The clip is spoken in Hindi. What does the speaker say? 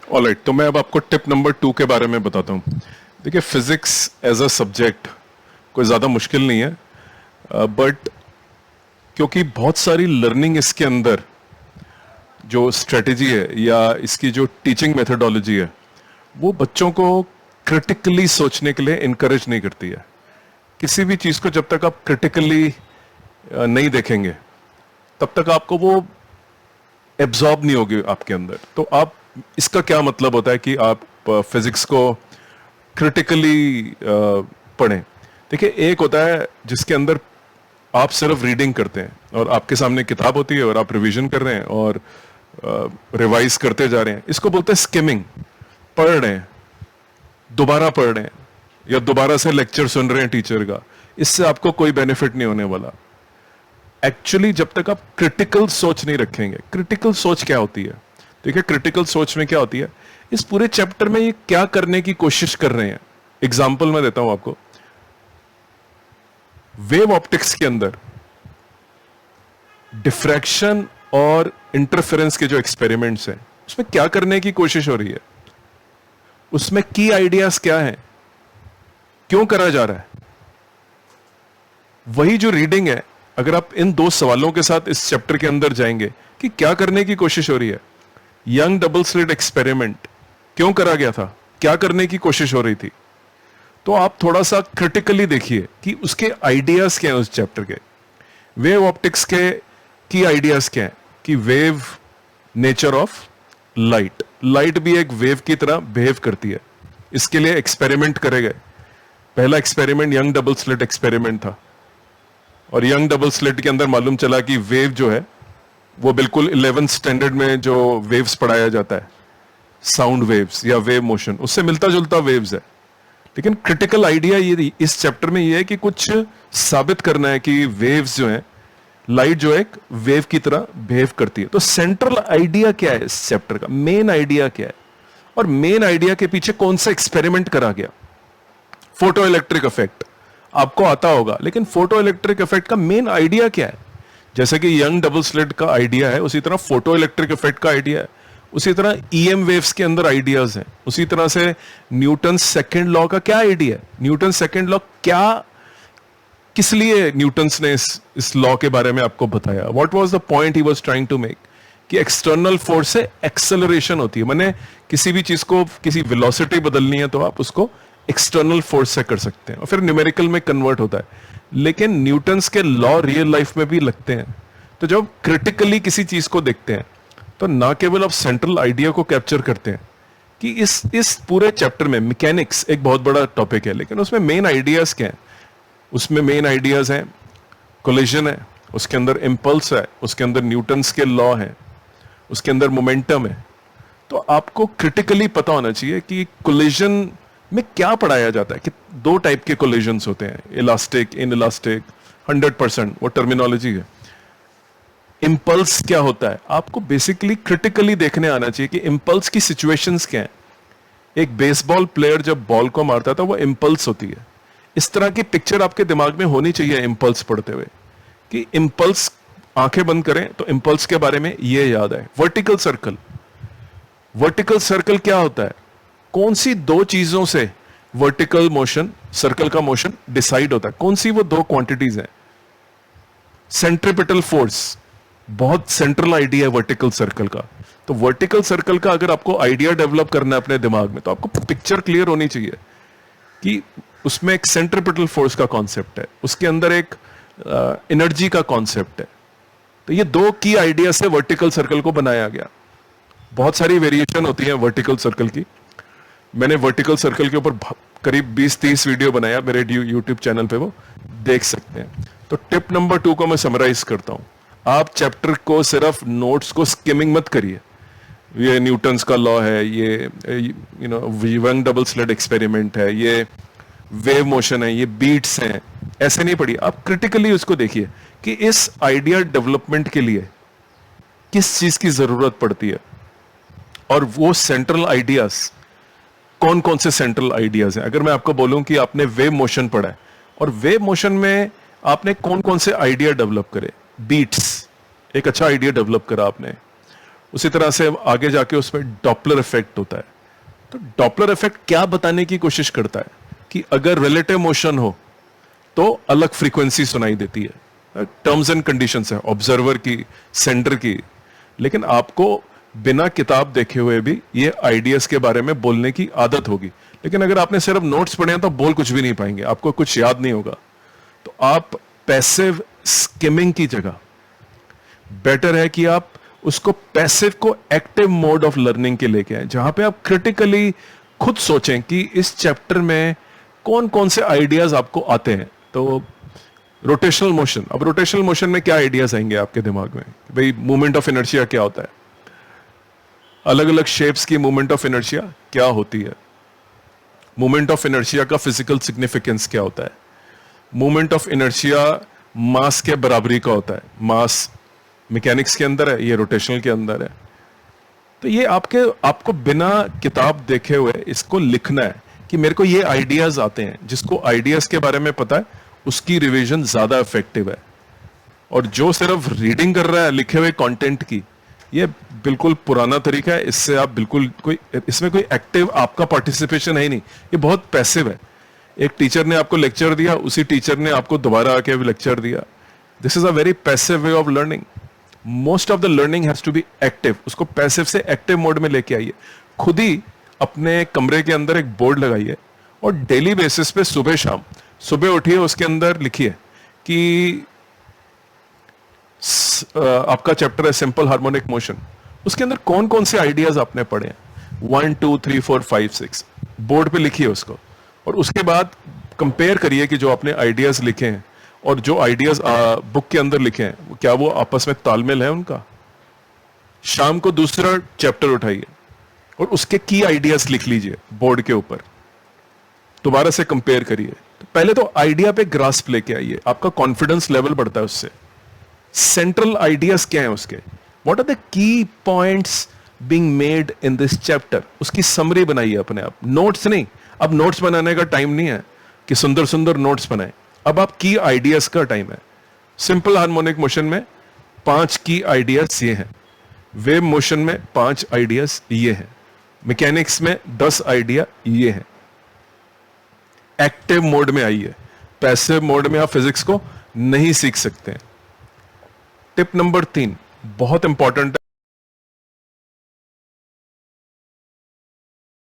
ऑलराइट, तो मैं अब आपको टिप नंबर 2 के बारे में बताता हूँ। देखिए, फिजिक्स एज अ सब्जेक्ट कोई ज़्यादा मुश्किल नहीं है, बट क्योंकि बहुत सारी लर्निंग इसके अंदर जो स्ट्रेटेजी है या इसकी जो टीचिंग मेथोडोलॉजी है वो बच्चों को क्रिटिकली सोचने के लिए इनकरेज नहीं करती है। किसी भी चीज़ को जब तक आप क्रिटिकली नहीं देखेंगे तब तक आपको वो एब्जॉर्ब नहीं होगी आपके अंदर। तो आप, इसका क्या मतलब होता है कि आप फिजिक्स को क्रिटिकली पढ़ें। देखिए, एक होता है जिसके अंदर आप सिर्फ रीडिंग करते हैं और आपके सामने किताब होती है और आप रिवीजन कर रहे हैं और रिवाइज करते जा रहे हैं, इसको बोलते हैं स्किमिंग। पढ़ रहे हैं, दोबारा पढ़ रहे हैं या दोबारा से लेक्चर सुन रहे हैं टीचर का, इससे आपको कोई बेनिफिट नहीं होने वाला। एक्चुअली जब तक आप क्रिटिकल सोच नहीं रखेंगे। क्रिटिकल सोच क्या होती है? देखिए, क्रिटिकल सोच में क्या होती है, इस पूरे चैप्टर में ये क्या करने की कोशिश कर रहे हैं। एग्जाम्पल मैं देता हूं आपको। वेव ऑप्टिक्स के अंदर डिफ्रैक्शन और इंटरफेरेंस के जो एक्सपेरिमेंट्स हैं उसमें क्या करने की कोशिश हो रही है, उसमें की आइडियाज क्या है, क्यों करा जा रहा है। वही जो रीडिंग है, अगर आप इन दो सवालों के साथ इस चैप्टर के अंदर जाएंगे कि क्या करने की कोशिश हो रही है, यंग डबल स्लिट एक्सपेरिमेंट क्यों करा गया था, क्या करने की कोशिश हो रही थी, तो आप थोड़ा सा क्रिटिकली देखिए कि उसके आइडियाज क्या हैं उस चैप्टर के। वेव ऑप्टिक्स के की आइडियाज क्या है कि wave, nature of light, light भी एक वेव की तरह बिहेव करती है। इसके लिए एक्सपेरिमेंट करे गए। पहला experiment young double slit experiment था और यंग डबल स्लिट के अंदर मालूम चला कि वेव जो है वो बिल्कुल 11th स्टैंडर्ड में जो वेव्स पढ़ाया जाता है, साउंड वेव्स या वेव मोशन, उससे मिलता जुलता वेव्स है। लेकिन क्रिटिकल आइडिया ये इस चैप्टर में ये है कि कुछ साबित करना है कि वेव्स जो है, लाइट जो एक वेव की तरह बिहेव करती है। तो सेंट्रल आइडिया क्या है इस चैप्टर का, मेन आइडिया क्या है, और मेन आइडिया के पीछे कौन सा एक्सपेरिमेंट करा गया। फोटो इलेक्ट्रिक इफेक्ट आपको आता होगा, लेकिन फोटो इलेक्ट्रिक इफेक्ट का मेन आइडिया क्या है? जैसे कि यंग डबल स्लिट का आइडिया है, उसी तरह फोटो इलेक्ट्रिक इफेक्ट का आइडिया है, उसी तरह ईएम वेव्स के अंदर आइडियाज हैं, उसी तरह से न्यूटन सेकंड लॉ का क्या आइडिया है। न्यूटन सेकंड लॉ क्या, किस लिए न्यूटन्स ने इस लॉ के बारे में आपको बताया, what was the point he was trying to make, कि एक्सटर्नल फोर्स से एक्सेलरेशन होती है। माने किसी भी चीज को, किसी वेलोसिटी बदलनी है तो आप उसको एक्सटर्नल फोर्स से कर सकते हैं और फिर न्यूमेरिकल में कन्वर्ट होता है। लेकिन न्यूटन्स के लॉ रियल लाइफ में भी लगते हैं। तो जब क्रिटिकली किसी चीज को देखते हैं तो ना केवल आप सेंट्रल आइडिया को कैप्चर करते हैं कि इस पूरे चैप्टर में मैकेनिक्स एक बहुत बड़ा टॉपिक है, लेकिन उसमें मेन आइडियाज क्या है। उसमें मेन आइडियाज हैं, कोलिजन है, उसके अंदर इंपल्स है, उसके अंदर न्यूटन्स के लॉ है, उसके अंदर मोमेंटम है। तो आपको क्रिटिकली पता होना चाहिए कि कोलिजन में क्या पढ़ाया जाता है, कि दो टाइप के कोलिजन्स होते हैं, इलास्टिक, इन इलास्टिक, 100%, वो टर्मिनोलॉजी है। इंपल्स क्या होता है, आपको बेसिकली क्रिटिकली देखने आना चाहिए कि इंपल्स की सिचुएशंस क्या है। एक बेसबॉल प्लेयर जब बॉल को मारता था वो इंपल्स होती है। इस तरह की पिक्चर आपके दिमाग में होनी चाहिए इंपल्स पढ़ते हुए, कि इंपल्स, आंखें बंद करें तो इंपल्स के बारे में ये याद है। वर्टिकल सर्कल, वर्टिकल सर्कल क्या होता है, कौन सी दो चीजों से वर्टिकल मोशन, सर्कल का मोशन डिसाइड होता है, कौन सी वो दो क्वांटिटीज हैं। सेंट्रीपिटल फोर्स बहुत सेंट्रल आइडिया है वर्टिकल सर्कल का। तो वर्टिकल सर्कल का अगर आपको आइडिया डेवलप करना है अपने दिमाग में, तो आपको पिक्चर क्लियर होनी चाहिए कि उसमें एक सेंट्रीपिटल फोर्स का कॉन्सेप्ट है, उसके अंदर एक एनर्जी का कॉन्सेप्ट है। तो ये दो की आइडिया से वर्टिकल सर्कल को बनाया गया। बहुत सारी वेरिएशन होती है वर्टिकल सर्कल की। मैंने वर्टिकल सर्कल के ऊपर करीब 20-30 वीडियो बनाया मेरे यूट्यूब चैनल पे, वो देख सकते हैं। तो टिप नंबर 2 को मैं समराइज करता हूं। आप चैप्टर को सिर्फ नोट्स को स्किमिंग मत करिए। ये न्यूटन्स का लॉ है, ये यंग डबल स्लिट एक्सपेरिमेंट है, ये वेव मोशन है, ये बीट्स हैं, ऐसे नहीं पढ़िए। आप क्रिटिकली उसको देखिए कि इस आइडिया डेवलपमेंट के लिए किस चीज की जरूरत पड़ती है, और वो सेंट्रल आइडियाज कौन कौन से सेंट्रल आइडियाज हैं। अगर मैं आपको बोलूं कि आपने वेव मोशन पढ़ा है और वेव मोशन में आपने कौन कौन से आइडिया डेवलप करे, बीट्स, एक अच्छा आइडिया डेवलप करा आपने, उसी तरह से आगे जाके उसमें डॉपलर इफेक्ट होता है। तो डॉपलर इफेक्ट क्या बताने की कोशिश करता है कि अगर रिलेटिव मोशन हो तो अलग फ्रीक्वेंसी सुनाई देती है। टर्म्स एंड कंडीशंस है ऑब्जर्वर की, सेंडर की, लेकिन आपको बिना किताब देखे हुए भी ये आइडियाज के बारे में बोलने की आदत होगी। लेकिन अगर आपने सिर्फ नोट्स पढ़े हैं तो बोल कुछ भी नहीं पाएंगे, आपको कुछ याद नहीं होगा। तो आप पैसिव स्किमिंग की जगह बेटर है कि आप उसको पैसिव को एक्टिव मोड ऑफ लर्निंग के लेके आए, जहां पे आप क्रिटिकली खुद सोचें कि इस चैप्टर में कौन कौन से आइडियाज आपको आते हैं। तो रोटेशनल मोशन, अब रोटेशनल मोशन में क्या आइडियाज आएंगे आपके दिमाग में? भाई मूवमेंट ऑफ इनर्शिया क्या होता है, अलग अलग शेप्स की मूवमेंट ऑफ इनर्शिया क्या होती है, मूवमेंट ऑफ इनर्शिया का फिजिकल सिग्निफिकेंस क्या होता है, मूवमेंट ऑफ इनर्शिया मास के बराबरी का होता है, मास मैकेनिक्स के अंदर है, ये रोटेशनल के अंदर है। तो ये आपको बिना किताब देखे हुए इसको लिखना है कि मेरे को ये आइडियाज आते हैं। जिसको आइडियाज के बारे में पता है उसकी रिवीजन ज्यादा इफेक्टिव है, और जो सिर्फ रीडिंग कर रहा है लिखे हुए कंटेंट की, ये बिल्कुल पुराना तरीका है। इससे आप बिल्कुल इसमें कोई एक्टिव आपका पार्टिसिपेशन है ही नहीं, ये बहुत पैसिव है। एक टीचर ने आपको लेक्चर दिया, उसी टीचर ने आपको दोबारा आके लेक्चर दिया। This is a very passive way of learning. Most of the learning has to be active. उसको पैसिव से एक्टिव मोड में लेके आइए। खुद ही अपने कमरे के अंदर एक बोर्ड लगाइए और डेली बेसिस पे सुबह शाम, सुबह उठिए, उसके अंदर लिखिए कि आपका चैप्टर है सिंपल हार्मोनिक मोशन, उसके अंदर कौन कौन से आइडियाज आपने पढ़े हैं, 1 2 3 4 5 6 बोर्ड पे लिखिए उसको। और उसके बाद कंपेयर करिए कि जो आपने आइडियाज लिखे हैं और जो आइडियाज बुक के अंदर लिखे हैं क्या वो आपस में तालमेल है उनका। शाम को दूसरा चैप्टर उठाइए और उसके की आइडियाज लिख लीजिए बोर्ड के ऊपर, दोबारा से कंपेयर करिए। तो पहले तो आइडिया पे ग्रास्प लेके आइए, आपका कॉन्फिडेंस लेवल बढ़ता है उससे। सेंट्रल आइडियाज क्या है उसके, what are the key points being made in this chapter, उसकी समरी बनाइए अपने आप। नोट्स नहीं, अब नोट्स बनाने का टाइम नहीं है कि सुंदर सुंदर नोट्स बनाए, अब आप की आइडियाज का टाइम है। सिंपल हार्मोनिक मोशन में 5 की आइडियाज ये हैं, वेव मोशन में 5 आइडियाज ये हैं, मैकेनिक्स में 10 आइडिया ये हैं। एक्टिव मोड में आइए, पैसिव मोड में आप फिजिक्स को नहीं सीख सकते हैं। टिप नंबर 3 बहुत इंपॉर्टेंट है।